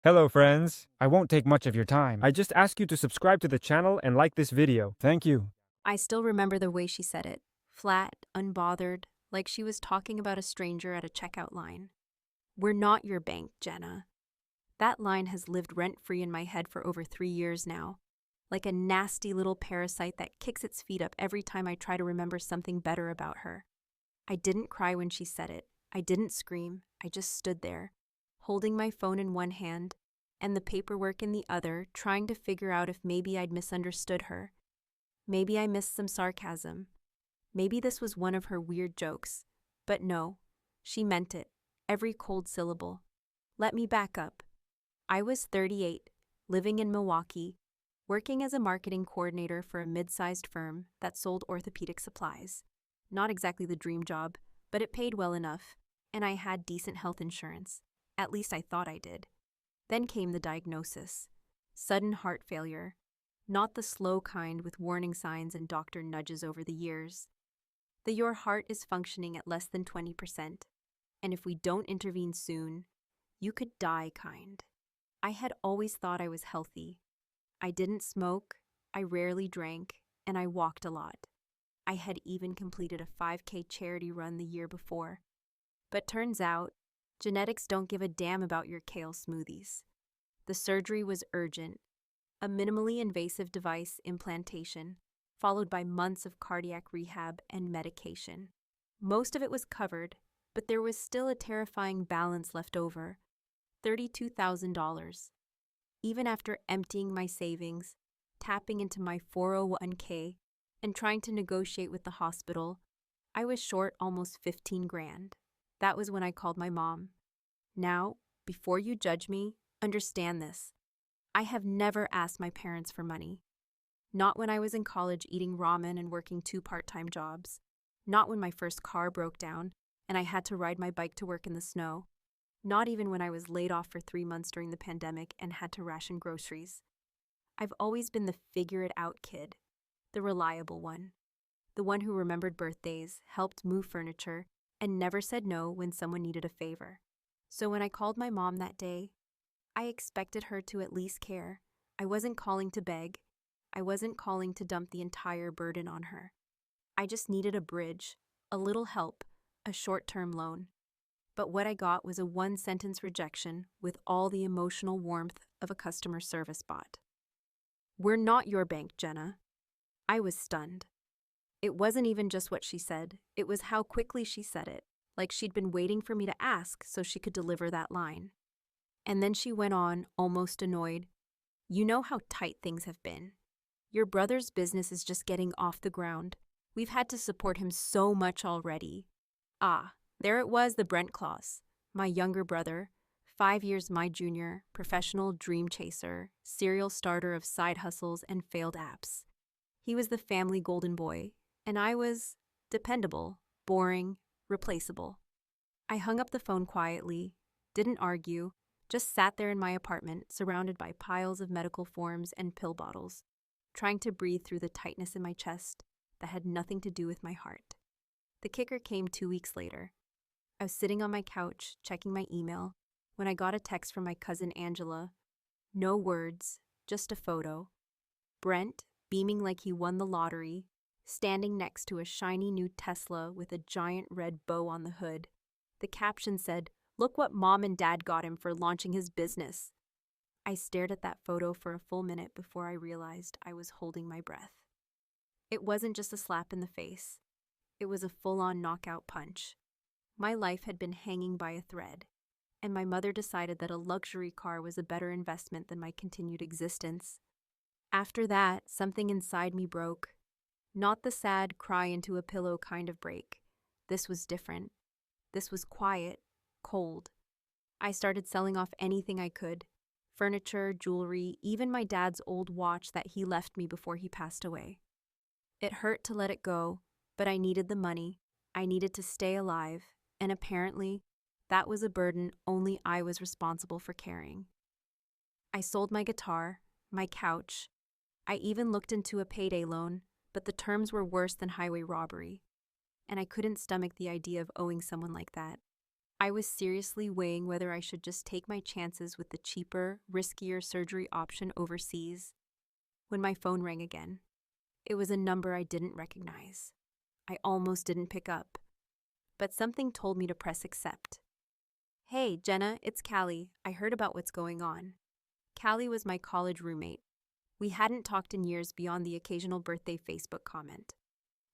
Hello friends, I won't take much of your time. I just ask you to subscribe to the channel and like this video. Thank you. I still remember the way she said it, flat, unbothered, like she was talking about a stranger at a checkout line. "We're not your bank, Jenna." That line has lived rent-free in my head for over 3 years now, like a nasty little parasite that kicks its feet up every time I try to remember something better about her. I didn't cry when she said it. I didn't scream. I just stood there, holding my phone in one hand and the paperwork in the other, trying to figure out if maybe I'd misunderstood her. Maybe I missed some sarcasm. Maybe this was one of her weird jokes. But no, she meant it, every cold syllable. Let me back up. I was 38, living in Milwaukee, working as a marketing coordinator for a mid-sized firm that sold orthopedic supplies. Not exactly the dream job, but it paid well enough, and I had decent health insurance. At least I thought I did. Then came the diagnosis. Sudden heart failure. Not the slow kind with warning signs and doctor nudges over the years. Your heart is functioning at less than 20%, and if we don't intervene soon, you could die kind. I had always thought I was healthy. I didn't smoke, I rarely drank, and I walked a lot. I had even completed a 5K charity run the year before. But turns out, genetics don't give a damn about your kale smoothies. The surgery was urgent, a minimally invasive device implantation, followed by months of cardiac rehab and medication. Most of it was covered, but there was still a terrifying balance left over, $32,000. Even after emptying my savings, tapping into my 401k, and trying to negotiate with the hospital, I was short almost 15 grand. That was when I called my mom. Now, before you judge me, understand this. I have never asked my parents for money. Not when I was in college eating ramen and working 2 part-time jobs. Not when my first car broke down and I had to ride my bike to work in the snow. Not even when I was laid off for 3 months during the pandemic and had to ration groceries. I've always been the figure-it-out kid, the reliable one, the one who remembered birthdays, helped move furniture, and never said no when someone needed a favor. So when I called my mom that day, I expected her to at least care. I wasn't calling to beg. I wasn't calling to dump the entire burden on her. I just needed a bridge, a little help, a short-term loan. But what I got was a one-sentence rejection with all the emotional warmth of a customer service bot. "We're not your bank, Jenna." I was stunned. It wasn't even just what she said, it was how quickly she said it, like she'd been waiting for me to ask so she could deliver that line. And then she went on, almost annoyed. "You know how tight things have been. Your brother's business is just getting off the ground. We've had to support him so much already." Ah, there it was, the Brent clause. My younger brother, 5 years my junior, professional dream chaser, serial starter of side hustles and failed apps. He was the family golden boy, and I was dependable, boring, replaceable. I hung up the phone quietly, didn't argue, just sat there in my apartment, surrounded by piles of medical forms and pill bottles, trying to breathe through the tightness in my chest that had nothing to do with my heart. The kicker came 2 weeks later. I was sitting on my couch, checking my email, when I got a text from my cousin Angela. No words, just a photo. Brent, beaming like he won the lottery, standing next to a shiny new Tesla with a giant red bow on the hood. The caption said, "Look what Mom and Dad got him for launching his business." I stared at that photo for a full minute before I realized I was holding my breath. It wasn't just a slap in the face. It was a full-on knockout punch. My life had been hanging by a thread, and my mother decided that a luxury car was a better investment than my continued existence. After that, something inside me broke. Not the sad cry into a pillow kind of break. This was different. This was quiet, cold. I started selling off anything I could. Furniture, jewelry, even my dad's old watch that he left me before he passed away. It hurt to let it go, but I needed the money. I needed to stay alive, and apparently, that was a burden only I was responsible for carrying. I sold my guitar, my couch. I even looked into a payday loan, but the terms were worse than highway robbery, and I couldn't stomach the idea of owing someone like that. I was seriously weighing whether I should just take my chances with the cheaper, riskier surgery option overseas when my phone rang again. It was a number I didn't recognize. I almost didn't pick up, but something told me to press accept. "Hey, Jenna, it's Callie. I heard about what's going on." Callie was my college roommate. We hadn't talked in years beyond the occasional birthday Facebook comment.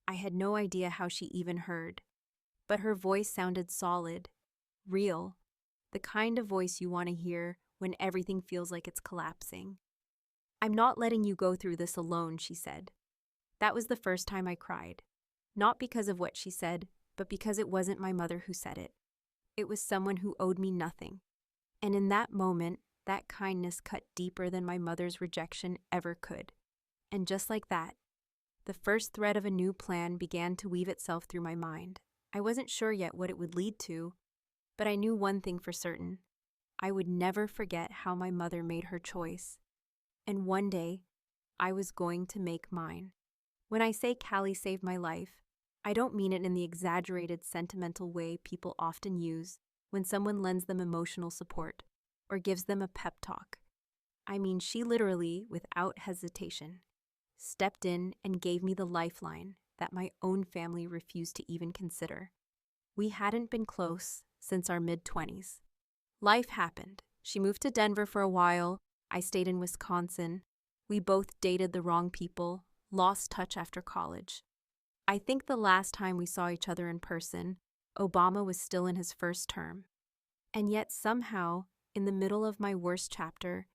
I had no idea how she even heard, but her voice sounded solid, real, the kind of voice you want to hear when everything feels like it's collapsing. "I'm not letting you go through this alone," she said. That was the first time I cried. Not because of what she said, but because it wasn't my mother who said it. It was someone who owed me nothing. And in that moment, that kindness cut deeper than my mother's rejection ever could. And just like that, the first thread of a new plan began to weave itself through my mind. I wasn't sure yet what it would lead to, but I knew one thing for certain. I would never forget how my mother made her choice. And one day, I was going to make mine. When I say Callie saved my life, I don't mean it in the exaggerated, sentimental way people often use when someone lends them emotional support or gives them a pep talk. I mean, she literally, without hesitation, stepped in and gave me the lifeline that my own family refused to even consider. We hadn't been close since our mid-20s. Life happened. She moved to Denver for a while. I stayed in Wisconsin. We both dated the wrong people, lost touch after college. I think the last time we saw each other in person, Obama was still in his first term. And yet somehow, in the middle of my worst chapter,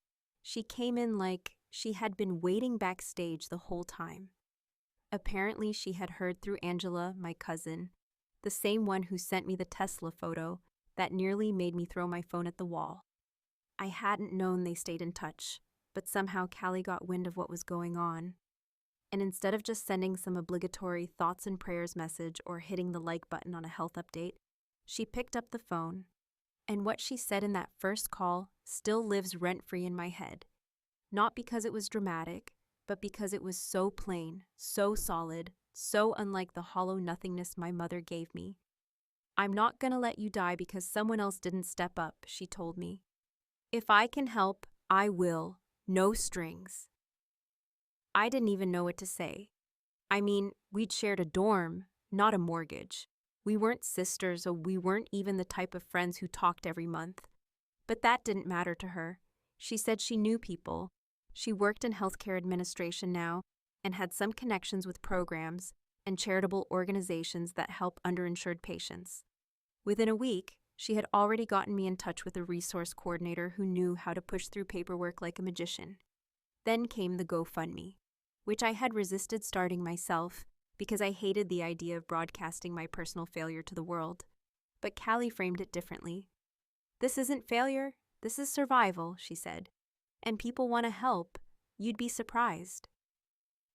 she came in like she had been waiting backstage the whole time. Apparently, she had heard through Angela, my cousin, the same one who sent me the Tesla photo that nearly made me throw my phone at the wall. I hadn't known they stayed in touch, but somehow Callie got wind of what was going on. And instead of just sending some obligatory thoughts and prayers message or hitting the like button on a health update, she picked up the phone. And what she said in that first call still lives rent-free in my head. Not because it was dramatic, but because it was so plain, so solid, so unlike the hollow nothingness my mother gave me. "I'm not gonna let you die because someone else didn't step up," she told me. "If I can help, I will. No strings." I didn't even know what to say. I mean, we'd shared a dorm, not a mortgage. We weren't sisters, or we weren't even the type of friends who talked every month. But that didn't matter to her. She said she knew people. She worked in healthcare administration now and had some connections with programs and charitable organizations that help underinsured patients. Within a week, she had already gotten me in touch with a resource coordinator who knew how to push through paperwork like a magician. Then came the GoFundMe, which I had resisted starting myself because I hated the idea of broadcasting my personal failure to the world. But Callie framed it differently. "This isn't failure, this is survival," she said. "And people want to help. You'd be surprised."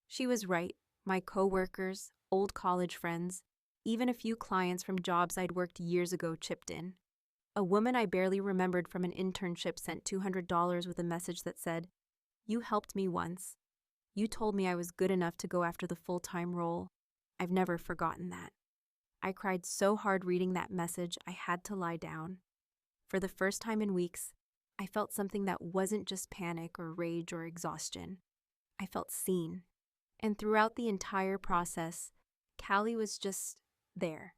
She was right. My co-workers, old college friends, even a few clients from jobs I'd worked years ago chipped in. A woman I barely remembered from an internship sent $200 with a message that said, "You helped me once. You told me I was good enough to go after the full-time role. I've never forgotten that." I cried so hard reading that message I had to lie down. For the first time in weeks, I felt something that wasn't just panic or rage or exhaustion. I felt seen. And throughout the entire process, Callie was just there.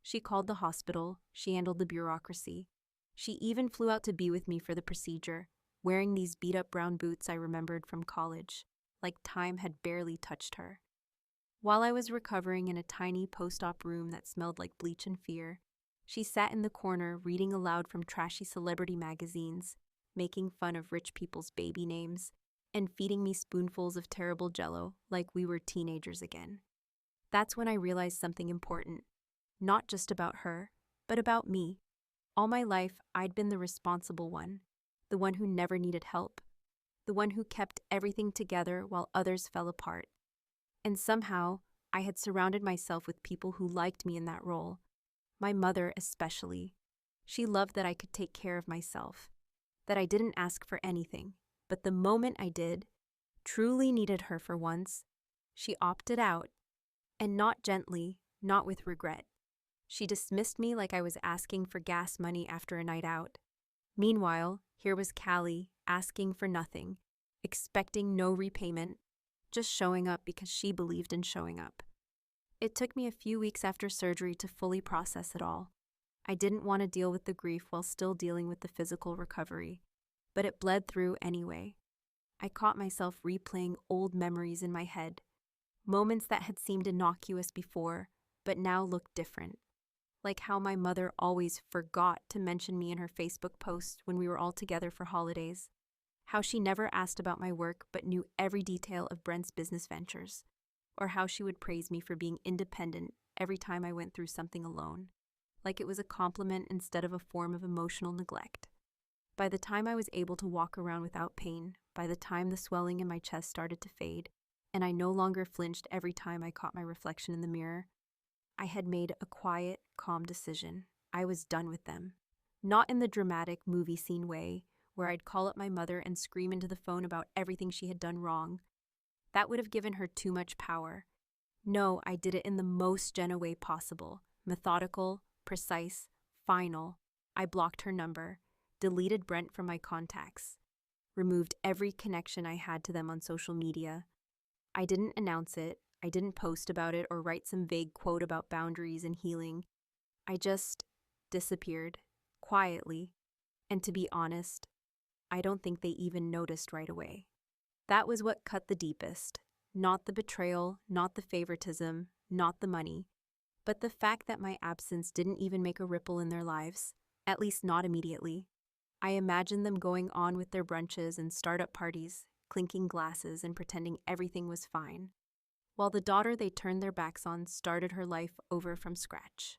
She called the hospital, she handled the bureaucracy. She even flew out to be with me for the procedure, wearing these beat-up brown boots I remembered from college, like time had barely touched her. While I was recovering in a tiny post-op room that smelled like bleach and fear, she sat in the corner reading aloud from trashy celebrity magazines, making fun of rich people's baby names, and feeding me spoonfuls of terrible Jell-O like we were teenagers again. That's when I realized something important, not just about her, but about me. All my life, I'd been the responsible one, the one who never needed help, the one who kept everything together while others fell apart. And somehow, I had surrounded myself with people who liked me in that role. My mother especially. She loved that I could take care of myself, that I didn't ask for anything. But the moment I did, truly needed her for once, she opted out, and not gently, not with regret. She dismissed me like I was asking for gas money after a night out. Meanwhile, here was Callie asking for nothing, expecting no repayment, just showing up because she believed in showing up. It took me a few weeks after surgery to fully process it all. I didn't want to deal with the grief while still dealing with the physical recovery, but it bled through anyway. I caught myself replaying old memories in my head, moments that had seemed innocuous before, but now looked different. Like how my mother always forgot to mention me in her Facebook posts when we were all together for holidays. How she never asked about my work but knew every detail of Brent's business ventures. Or how she would praise me for being independent every time I went through something alone. Like it was a compliment instead of a form of emotional neglect. By the time I was able to walk around without pain, by the time the swelling in my chest started to fade, and I no longer flinched every time I caught my reflection in the mirror, I had made a quiet, calm decision. I was done with them. Not in the dramatic movie scene way, where I'd call up my mother and scream into the phone about everything she had done wrong. That would have given her too much power. No, I did it in the most Jenna way possible. Methodical, precise, final. I blocked her number, deleted Brent from my contacts, removed every connection I had to them on social media. I didn't announce it. I didn't post about it or write some vague quote about boundaries and healing. I just disappeared, quietly. And to be honest, I don't think they even noticed right away. That was what cut the deepest. Not the betrayal, not the favoritism, not the money, but the fact that my absence didn't even make a ripple in their lives, at least not immediately. I imagined them going on with their brunches and startup parties, clinking glasses and pretending everything was fine, while the daughter they turned their backs on started her life over from scratch.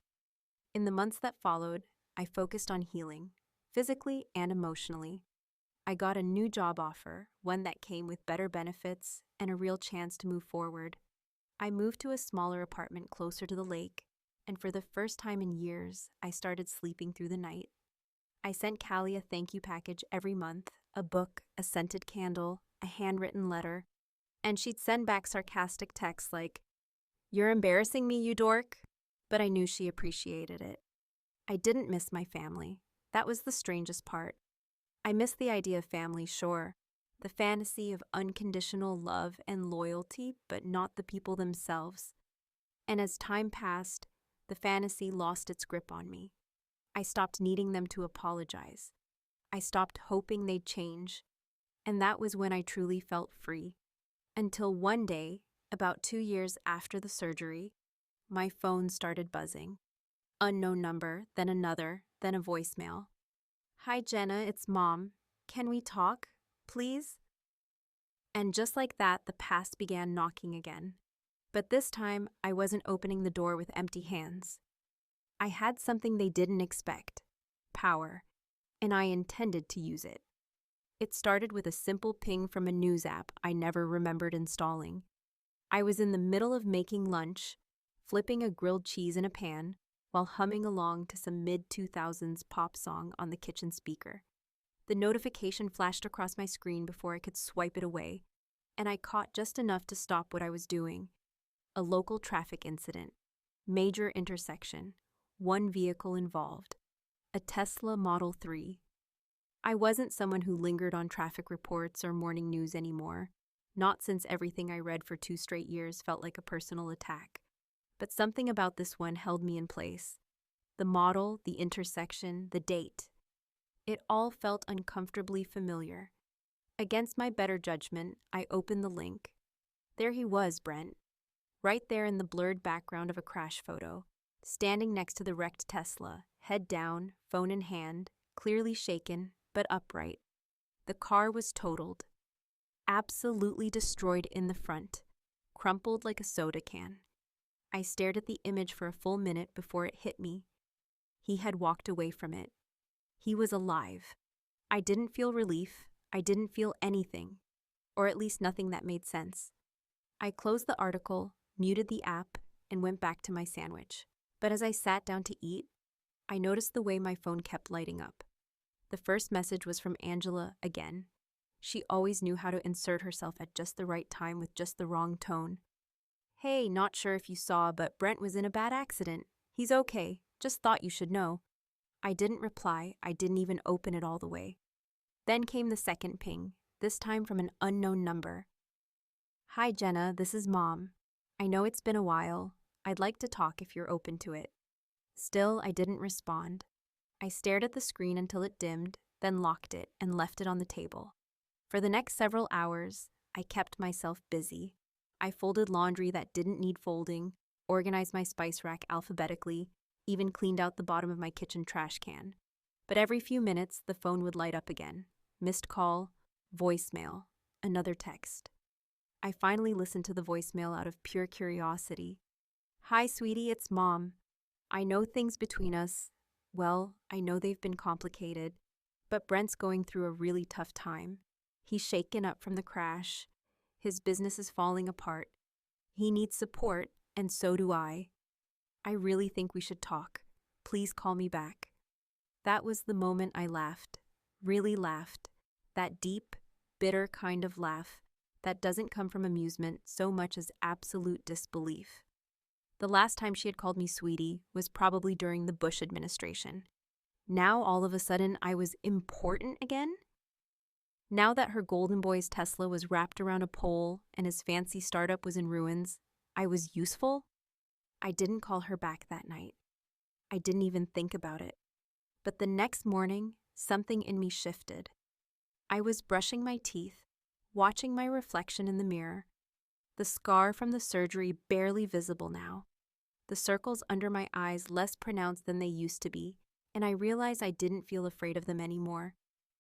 In the months that followed, I focused on healing, physically and emotionally. I got a new job offer, one that came with better benefits and a real chance to move forward. I moved to a smaller apartment closer to the lake, and for the first time in years, I started sleeping through the night. I sent Callie a thank you package every month, a book, a scented candle, a handwritten letter, and she'd send back sarcastic texts like, "You're embarrassing me, you dork," but I knew she appreciated it. I didn't miss my family. That was the strangest part. I missed the idea of family, sure, the fantasy of unconditional love and loyalty, but not the people themselves. And as time passed, the fantasy lost its grip on me. I stopped needing them to apologize. I stopped hoping they'd change. And that was when I truly felt free. Until one day, about 2 years after the surgery, my phone started buzzing. Unknown number, then another, then a voicemail. "Hi Jenna, it's Mom. Can we talk, please?" And just like that, the past began knocking again. But this time, I wasn't opening the door with empty hands. I had something they didn't expect: power, and I intended to use it. It started with a simple ping from a news app I never remembered installing. I was in the middle of making lunch, flipping a grilled cheese in a pan, while humming along to some mid-2000s pop song on the kitchen speaker. The notification flashed across my screen before I could swipe it away, and I caught just enough to stop what I was doing. A local traffic incident. Major intersection. One vehicle involved. A Tesla Model 3. I wasn't someone who lingered on traffic reports or morning news anymore, not since everything I read for 2 straight years felt like a personal attack. But something about this one held me in place. The model, the intersection, the date. It all felt uncomfortably familiar. Against my better judgment, I opened the link. There he was, Brent. Right there in the blurred background of a crash photo, standing next to the wrecked Tesla, head down, phone in hand, clearly shaken, but upright. The car was totaled. Absolutely destroyed in the front, crumpled like a soda can. I stared at the image for a full minute before it hit me. He had walked away from it. He was alive. I didn't feel relief. I didn't feel anything, or at least nothing that made sense. I closed the article, muted the app, and went back to my sandwich. But as I sat down to eat, I noticed the way my phone kept lighting up. The first message was from Angela again. She always knew how to insert herself at just the right time with just the wrong tone. "Hey, not sure if you saw, but Brent was in a bad accident. He's okay, just thought you should know. I didn't reply, I didn't even open it all the way. Then came the second ping, this time from an unknown number. Hi Jenna, this is Mom. I know it's been a while. I'd like to talk if you're open to it. Still, I didn't respond. I stared at the screen until it dimmed, then locked it and left it on the table. For the next several hours, I kept myself busy. I folded laundry that didn't need folding, organized my spice rack alphabetically, even cleaned out the bottom of my kitchen trash can. But every few minutes, the phone would light up again. Missed call, voicemail, another text. I finally listened to the voicemail out of pure curiosity. Hi, sweetie, it's Mom. I know things between us, well, I know they've been complicated, but Brent's going through a really tough time. He's shaken up from the crash. His business is falling apart. He needs support, and so do I. I really think we should talk. Please call me back. That was the moment I laughed, really laughed. That deep, bitter kind of laugh that doesn't come from amusement so much as absolute disbelief. The last time she had called me sweetie was probably during the Bush administration. Now, all of a sudden, I was important again? Now that her Golden Boy's Tesla was wrapped around a pole and his fancy startup was in ruins, I was useful? I didn't call her back that night. I didn't even think about it. But the next morning, something in me shifted. I was brushing my teeth, watching my reflection in the mirror, the scar from the surgery barely visible now, the circles under my eyes less pronounced than they used to be, and I realized I didn't feel afraid of them anymore.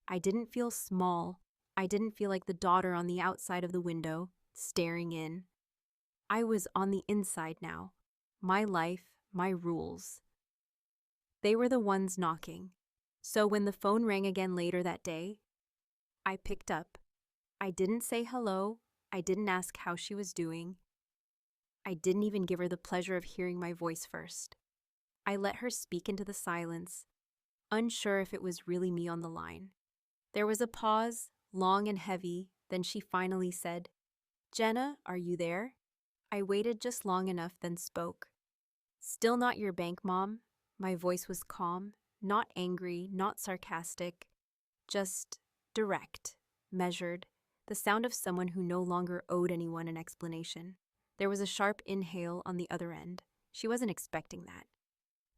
I didn't feel small. I didn't feel like the daughter on the outside of the window, staring in. I was on the inside now. My life, my rules. They were the ones knocking. So when the phone rang again later that day, I picked up. I didn't say hello. I didn't ask how she was doing. I didn't even give her the pleasure of hearing my voice first. I let her speak into the silence, unsure if it was really me on the line. There was a pause, long and heavy, then she finally said, "Jenna, are you there?" I waited just long enough, then spoke. "Still not your bank, Mom." My voice was calm, not angry, not sarcastic, just direct, measured, the sound of someone who no longer owed anyone an explanation. There was a sharp inhale on the other end. She wasn't expecting that.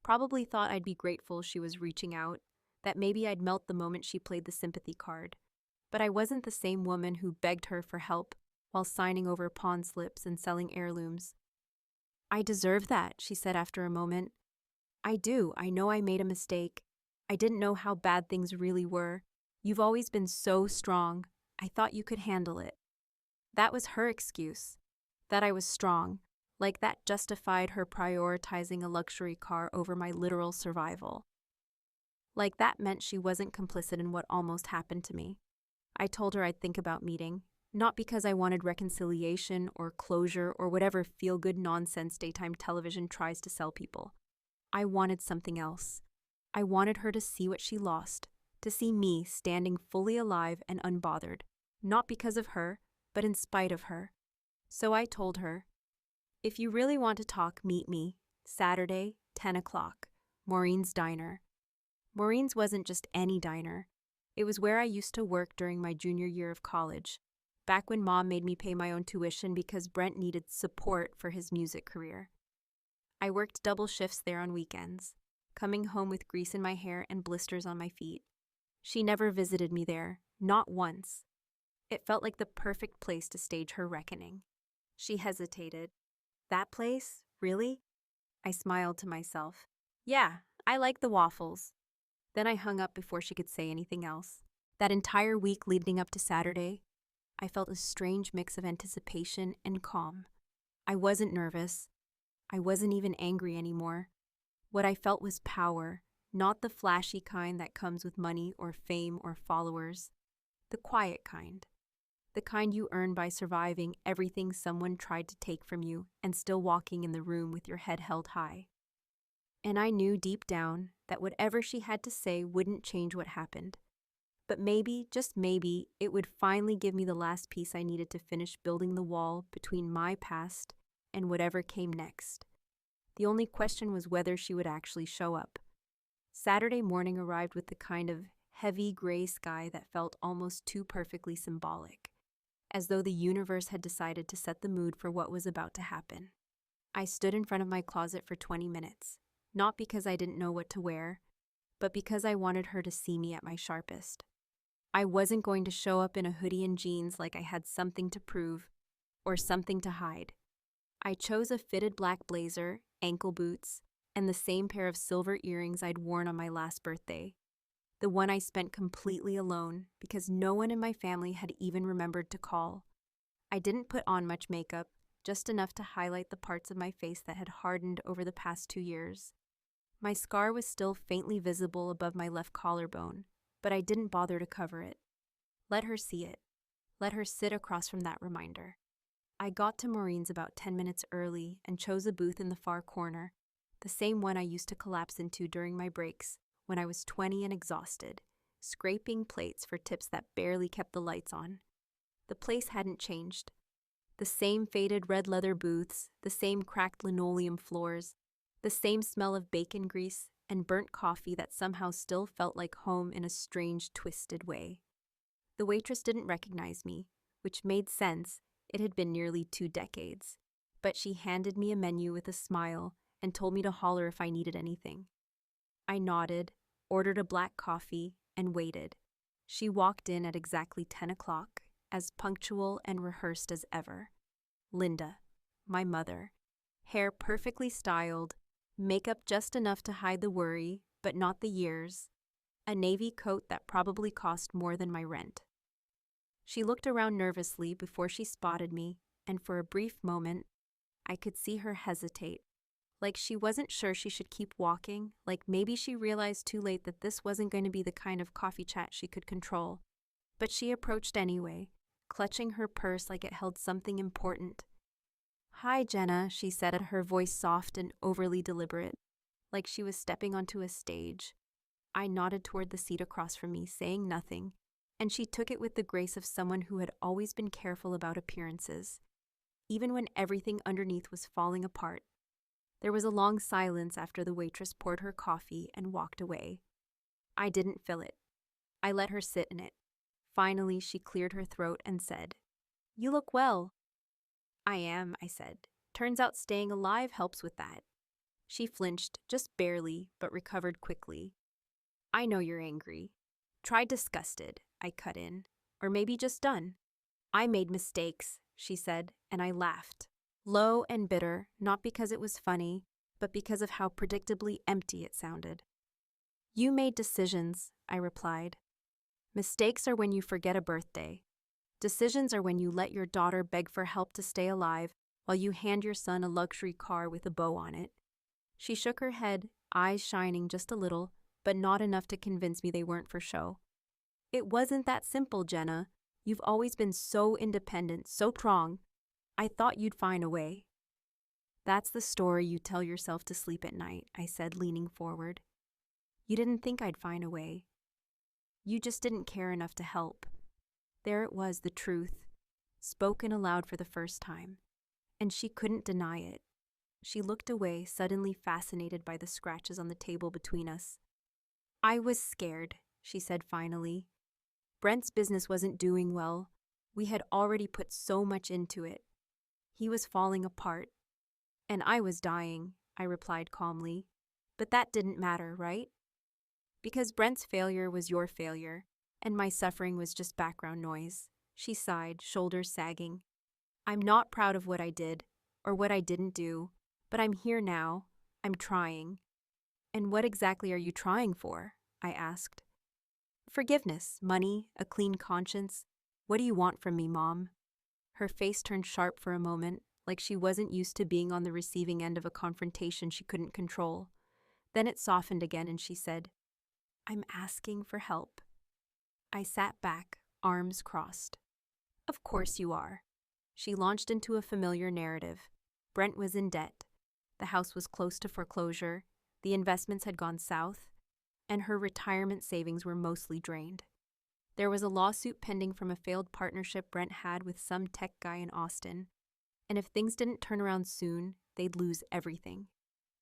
Probably thought I'd be grateful she was reaching out, that maybe I'd melt the moment she played the sympathy card. But I wasn't the same woman who begged her for help while signing over pawn slips and selling heirlooms. "I deserve that," she said after a moment. "I do. I know I made a mistake. I didn't know how bad things really were. You've always been so strong. I thought you could handle it." That was her excuse, that I was strong, like that justified her prioritizing a luxury car over my literal survival. Like that meant she wasn't complicit in what almost happened to me. I told her I'd think about meeting, not because I wanted reconciliation or closure or whatever feel-good nonsense daytime television tries to sell people. I wanted something else. I wanted her to see what she lost, to see me standing fully alive and unbothered, not because of her, but in spite of her. So I told her, "If you really want to talk, meet me, Saturday, 10 o'clock, Maureen's Diner." Maureen's wasn't just any diner. It was where I used to work during my junior year of college, back when Mom made me pay my own tuition because Brent needed support for his music career. I worked double shifts there on weekends, coming home with grease in my hair and blisters on my feet. She never visited me there, not once. It felt like the perfect place to stage her reckoning. She hesitated. "That place? Really?" I smiled to myself. "Yeah, I like the waffles." Then I hung up before she could say anything else. That entire week leading up to Saturday, I felt a strange mix of anticipation and calm. I wasn't nervous. I wasn't even angry anymore. What I felt was power, not the flashy kind that comes with money or fame or followers. The quiet kind. The kind you earn by surviving everything someone tried to take from you and still walking in the room with your head held high. And I knew deep down that whatever she had to say wouldn't change what happened. But maybe, just maybe, it would finally give me the last piece I needed to finish building the wall between my past and whatever came next. The only question was whether she would actually show up. Saturday morning arrived with the kind of heavy gray sky that felt almost too perfectly symbolic, as though the universe had decided to set the mood for what was about to happen. I stood in front of my closet for 20 minutes, not because I didn't know what to wear, but because I wanted her to see me at my sharpest. I wasn't going to show up in a hoodie and jeans like I had something to prove or something to hide. I chose a fitted black blazer, ankle boots, and the same pair of silver earrings I'd worn on my last birthday, the one I spent completely alone because no one in my family had even remembered to call. I didn't put on much makeup, just enough to highlight the parts of my face that had hardened over the past 2 years. My scar was still faintly visible above my left collarbone, but I didn't bother to cover it. Let her see it. Let her sit across from that reminder. I got to Maureen's about 10 minutes early and chose a booth in the far corner, the same one I used to collapse into during my breaks when I was 20 and exhausted, scraping plates for tips that barely kept the lights on. The place hadn't changed. The same faded red leather booths, the same cracked linoleum floors, the same smell of bacon grease and burnt coffee that somehow still felt like home in a strange, twisted way. The waitress didn't recognize me, which made sense. It had been nearly 2 decades. But she handed me a menu with a smile and told me to holler if I needed anything. I nodded, ordered a black coffee, and waited. She walked in at exactly 10 o'clock, as punctual and rehearsed as ever. Linda, my mother, hair perfectly styled, makeup just enough to hide the worry, but not the years, a navy coat that probably cost more than my rent. She looked around nervously before she spotted me, and for a brief moment, I could see her hesitate, like she wasn't sure she should keep walking, like maybe she realized too late that this wasn't going to be the kind of coffee chat she could control. But she approached anyway, clutching her purse like it held something important. "Hi, Jenna," she said, her voice soft and overly deliberate, like she was stepping onto a stage. I nodded toward the seat across from me, saying nothing, and she took it with the grace of someone who had always been careful about appearances, even when everything underneath was falling apart. There was a long silence after the waitress poured her coffee and walked away. I didn't fill it. I let her sit in it. Finally, she cleared her throat and said, "You look well." "I am," I said. "Turns out staying alive helps with that." She flinched, just barely, but recovered quickly. "I know you're angry. Try disgusted," I cut in. "Or maybe just done." "I made mistakes," she said, and I laughed. Low and bitter, not because it was funny, but because of how predictably empty it sounded. "You made decisions," I replied. "Mistakes are when you forget a birthday. Decisions are when you let your daughter beg for help to stay alive while you hand your son a luxury car with a bow on it." She shook her head, eyes shining just a little, but not enough to convince me they weren't for show. "It wasn't that simple, Jenna. You've always been so independent, so strong. I thought you'd find a way." "That's the story you tell yourself to sleep at night," I said, leaning forward. "You didn't think I'd find a way. You just didn't care enough to help." There it was, the truth, spoken aloud for the first time, and she couldn't deny it. She looked away, suddenly fascinated by the scratches on the table between us. "I was scared," she said finally. "Brent's business wasn't doing well. We had already put so much into it. He was falling apart. And I was dying," I replied calmly. "But that didn't matter, right? Because Brent's failure was your failure, and my suffering was just background noise." She sighed, shoulders sagging. "I'm not proud of what I did, or what I didn't do, but I'm here now. I'm trying." "And what exactly are you trying for?" I asked. "Forgiveness, money, a clean conscience. What do you want from me, Mom?" Her face turned sharp for a moment, like she wasn't used to being on the receiving end of a confrontation she couldn't control. Then it softened again and she said, "I'm asking for help." I sat back, arms crossed. "Of course you are." She launched into a familiar narrative. Brent was in debt. The house was close to foreclosure. The investments had gone south, and her retirement savings were mostly drained. There was a lawsuit pending from a failed partnership Brent had with some tech guy in Austin, and if things didn't turn around soon, they'd lose everything.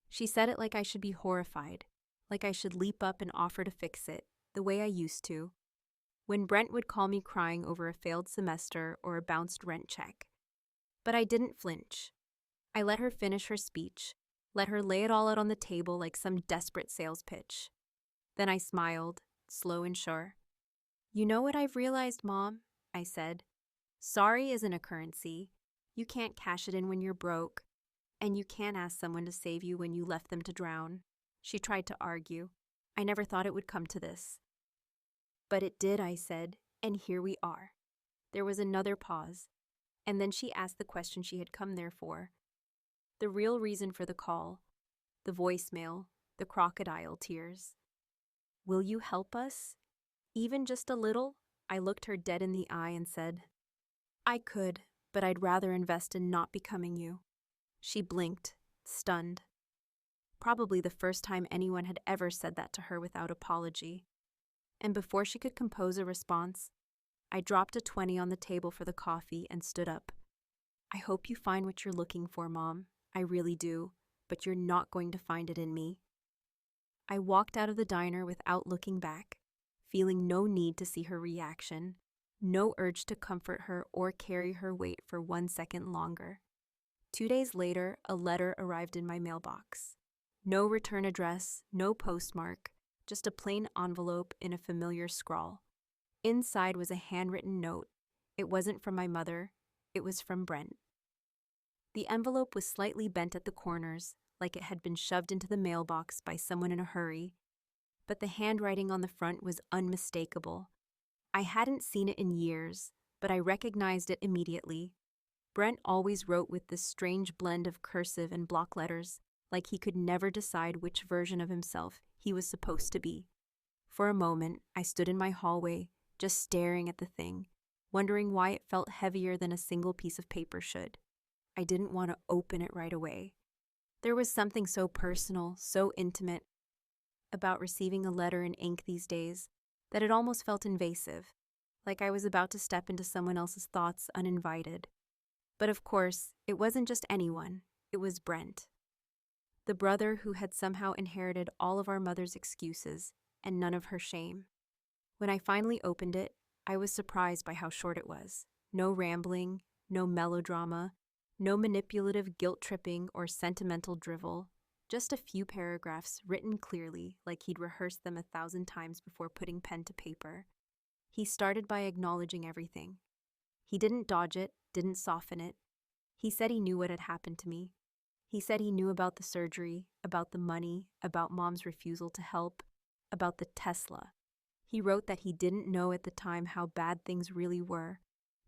She said it like I should be horrified, like I should leap up and offer to fix it, the way I used to, when Brent would call me crying over a failed semester or a bounced rent check. But I didn't flinch. I let her finish her speech, let her lay it all out on the table like some desperate sales pitch. Then I smiled, slow and sure. "You know what I've realized, Mom?" I said. "Sorry isn't a currency. You can't cash it in when you're broke, and you can't ask someone to save you when you left them to drown." She tried to argue. "I never thought it would come to this." "But it did," I said, "and here we are." There was another pause, and then she asked the question she had come there for. The real reason for the call, the voicemail, the crocodile tears. "Will you help us? Even just a little?" I looked her dead in the eye and said, "I could, but I'd rather invest in not becoming you." She blinked, stunned. Probably the first time anyone had ever said that to her without apology. And before she could compose a response, I dropped a 20 on the table for the coffee and stood up. "I hope you find what you're looking for, Mom. I really do, but you're not going to find it in me." I walked out of the diner without looking back, feeling no need to see her reaction, no urge to comfort her or carry her weight for 1 second longer. 2 days later, a letter arrived in my mailbox. No return address, no postmark, just a plain envelope in a familiar scrawl. Inside was a handwritten note. It wasn't from my mother, it was from Brent. The envelope was slightly bent at the corners, like it had been shoved into the mailbox by someone in a hurry, but the handwriting on the front was unmistakable. I hadn't seen it in years, but I recognized it immediately. Brent always wrote with this strange blend of cursive and block letters, like he could never decide which version of himself he was supposed to be. For a moment, I stood in my hallway, just staring at the thing, wondering why it felt heavier than a single piece of paper should. I didn't want to open it right away. There was something so personal, so intimate about receiving a letter in ink these days that it almost felt invasive, like I was about to step into someone else's thoughts uninvited. But of course, it wasn't just anyone, it was Brent. The brother who had somehow inherited all of our mother's excuses and none of her shame. When I finally opened it, I was surprised by how short it was. No rambling, no melodrama, no manipulative guilt-tripping or sentimental drivel, just a few paragraphs written clearly like he'd rehearsed them 1,000 times before putting pen to paper. He started by acknowledging everything. He didn't dodge it, didn't soften it. He said he knew what had happened to me. He said he knew about the surgery, about the money, about Mom's refusal to help, about the Tesla. He wrote that he didn't know at the time how bad things really were,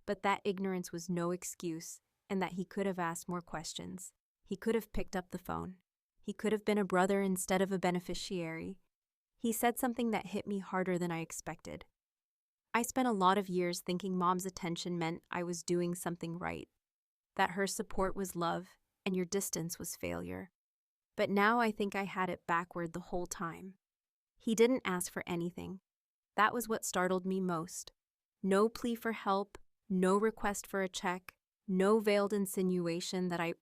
but that ignorance was no excuse, and that he could have asked more questions. He could have picked up the phone. He could have been a brother instead of a beneficiary. He said something that hit me harder than I expected. I spent a lot of years thinking Mom's attention meant I was doing something right, that her support was love and your distance was failure. But now I think I had it backward the whole time. He didn't ask for anything. That was what startled me most. No plea for help, no request for a check, no veiled insinuation that I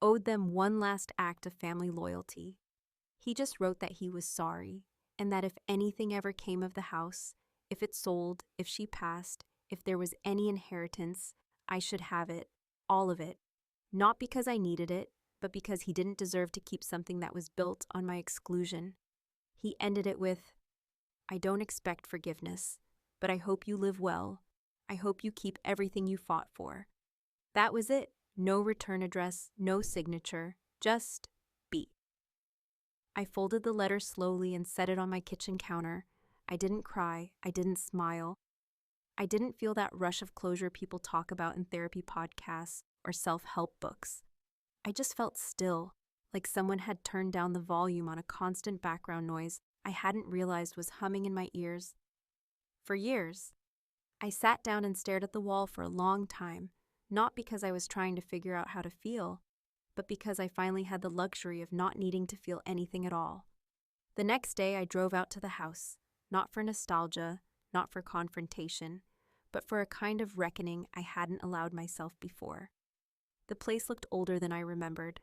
owed them one last act of family loyalty. He just wrote that he was sorry, and that if anything ever came of the house, if it sold, if she passed, if there was any inheritance, I should have it, all of it. Not because I needed it, but because he didn't deserve to keep something that was built on my exclusion. He ended it with, "I don't expect forgiveness, but I hope you live well. I hope you keep everything you fought for." That was it. No return address, no signature, just B. I folded the letter slowly and set it on my kitchen counter. I didn't cry. I didn't smile. I didn't feel that rush of closure people talk about in therapy podcasts or self-help books. I just felt still, like someone had turned down the volume on a constant background noise I hadn't realized was humming in my ears. For years, I sat down and stared at the wall for a long time, not because I was trying to figure out how to feel, but because I finally had the luxury of not needing to feel anything at all. The next day, I drove out to the house, not for nostalgia, not for confrontation, but for a kind of reckoning I hadn't allowed myself before. The place looked older than I remembered.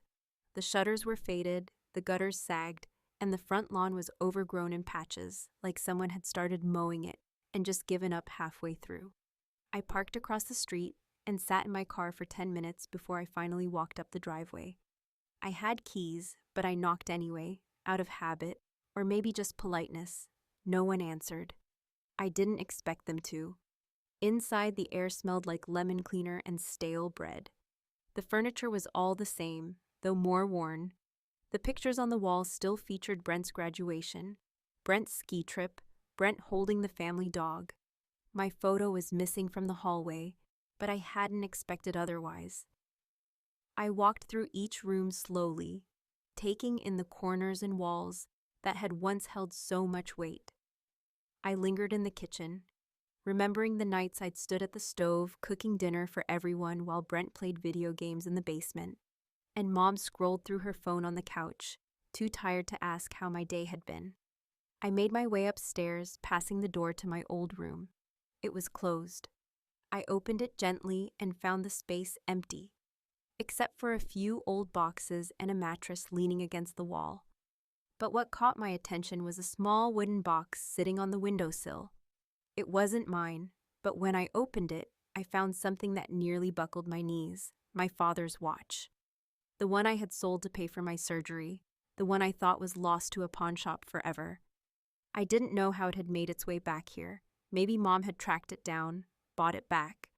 The shutters were faded, the gutters sagged, and the front lawn was overgrown in patches, like someone had started mowing it and just given up halfway through. I parked across the street and sat in my car for 10 minutes before I finally walked up the driveway. I had keys, but I knocked anyway, out of habit, or maybe just politeness. No one answered. I didn't expect them to. Inside, the air smelled like lemon cleaner and stale bread. The furniture was all the same, though more worn. The pictures on the wall still featured Brent's graduation, Brent's ski trip, Brent holding the family dog. My photo was missing from the hallway, but I hadn't expected otherwise. I walked through each room slowly, taking in the corners and walls that had once held so much weight. I lingered in the kitchen, remembering the nights I'd stood at the stove cooking dinner for everyone while Brent played video games in the basement, and Mom scrolled through her phone on the couch, too tired to ask how my day had been. I made my way upstairs, passing the door to my old room. It was closed. I opened it gently and found the space empty, except for a few old boxes and a mattress leaning against the wall. But what caught my attention was a small wooden box sitting on the windowsill. It wasn't mine, but when I opened it, I found something that nearly buckled my knees: my father's watch. The one I had sold to pay for my surgery, the one I thought was lost to a pawn shop forever. I didn't know how it had made its way back here. Maybe Mom had tracked it down, bought it back.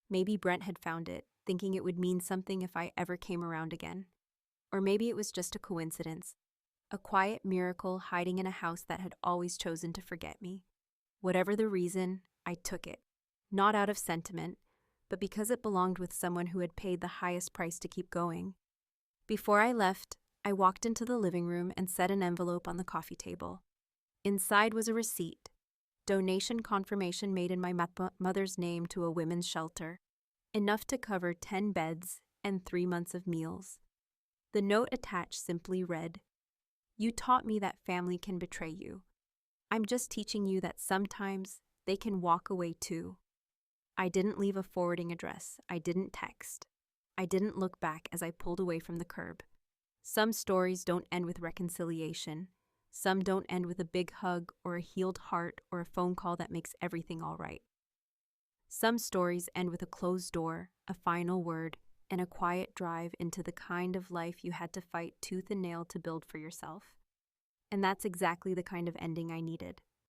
Maybe Brent had found it, thinking it would mean something if I ever came around again. Or maybe it was just a coincidence, a quiet miracle hiding in a house that had always chosen to forget me. Whatever the reason, I took it, not out of sentiment, but because it belonged with someone who had paid the highest price to keep going. Before I left, I walked into the living room and set an envelope on the coffee table. Inside was a receipt, donation confirmation made in my mother's name to a women's shelter, enough to cover 10 beds and 3 months of meals. The note attached simply read, "You taught me that family can betray you. I'm just teaching you that sometimes they can walk away too." I didn't leave a forwarding address. I didn't text. I didn't look back as I pulled away from the curb. Some stories don't end with reconciliation. Some don't end with a big hug or a healed heart or a phone call that makes everything all right. Some stories end with a closed door, a final word, and a quiet drive into the kind of life you had to fight tooth and nail to build for yourself. And that's exactly the kind of ending I needed.